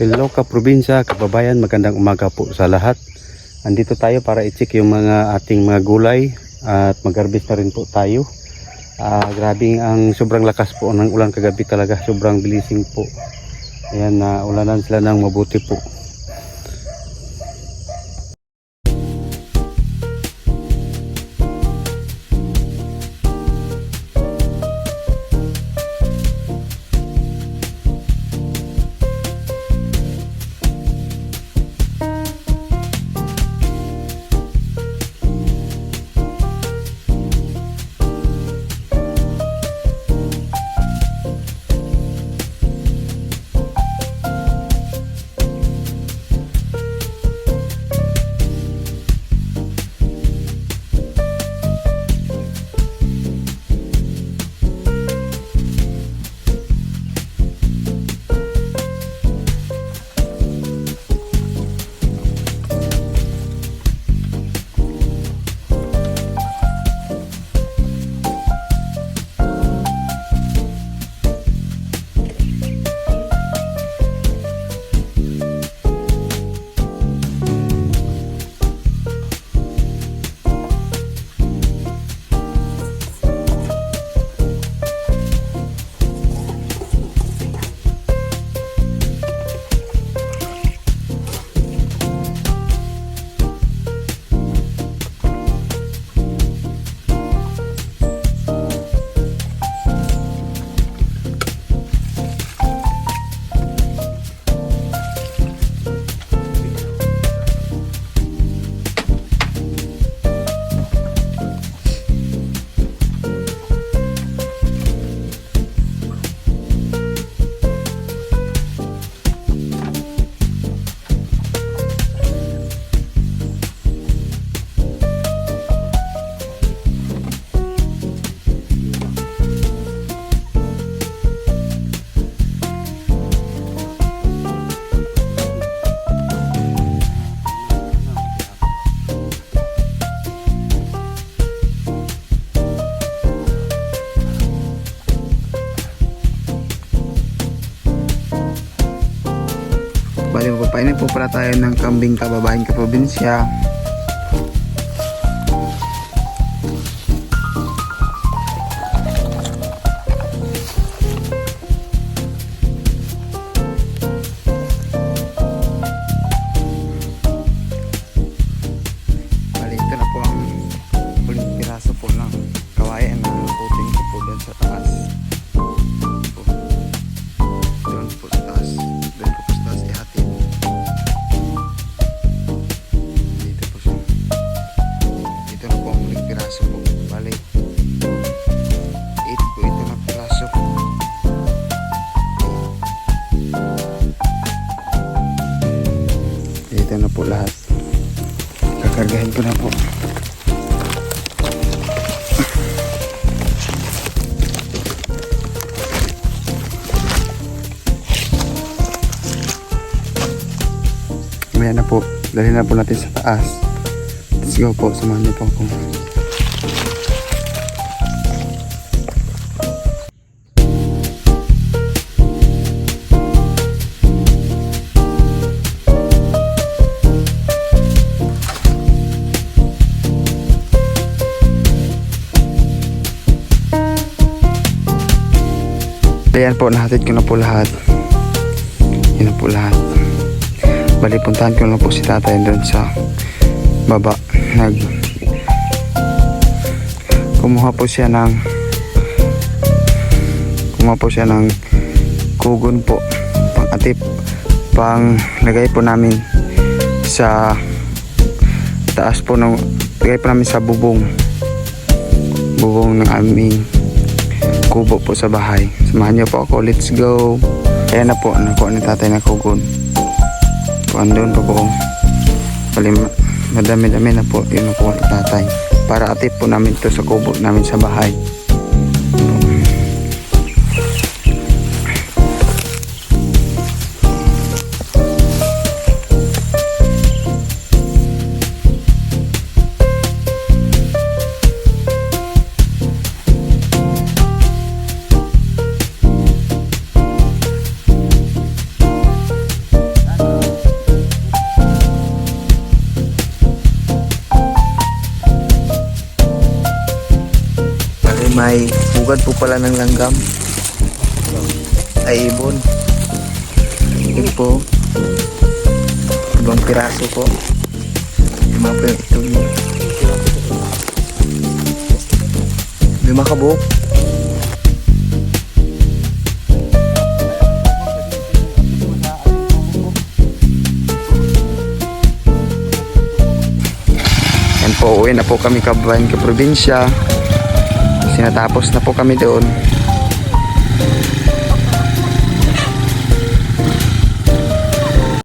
Hello ka-probinsya, kababayan, magandang umaga po sa lahat. Andito tayo para i-check yung mga ating mga gulay at mag-harvest na rin po tayo. Grabe ang sobrang lakas po ng ulan kagabi talaga, sobrang bilising po. Ayan, ulanan sila ng mabuti po. Bali, magpapainin po pala tayo ng kambing, kababayan, kaprobinsya. Bali, ito na po ang huling piraso po ng kawayan na naputin ko po doon sa taas. Doon po sa taas. Doon po sa taas ihatid. Dito po siya. Dito na po ang huling piraso po. Bali, 8 po ito na piraso. Dito na po lahat. Kakargahin ko na po. Mamaya na po, dali na po natin sa taas. Let's go po, samahan niyo po ako. Ayan po, nahatid ko na po lahat. Yan na po lahat. Bali, puntahan ko na po si tatay doon sa baba. Kumuha po siya ng kugon po, pang atip, pang lagay po namin sa taas po ng, lagay po namin sa bubong ng aming kubo po sa bahay. Samahan niyo po ako, let's go. Ayan na po, nakuha ni tatay na kugon. Andun pa po, madami-dami na po yung nakuha ni tatay para atip po namin ito sa kubo namin sa bahay. Pugad po pala ng langgam. Ay ibon. Ito po. Ibang piraso po. Lima po yung itog niya. Lima ka buhok. Yan po, uwi na po kami kabayan ka probinsya. Sinatapos na po kami doon.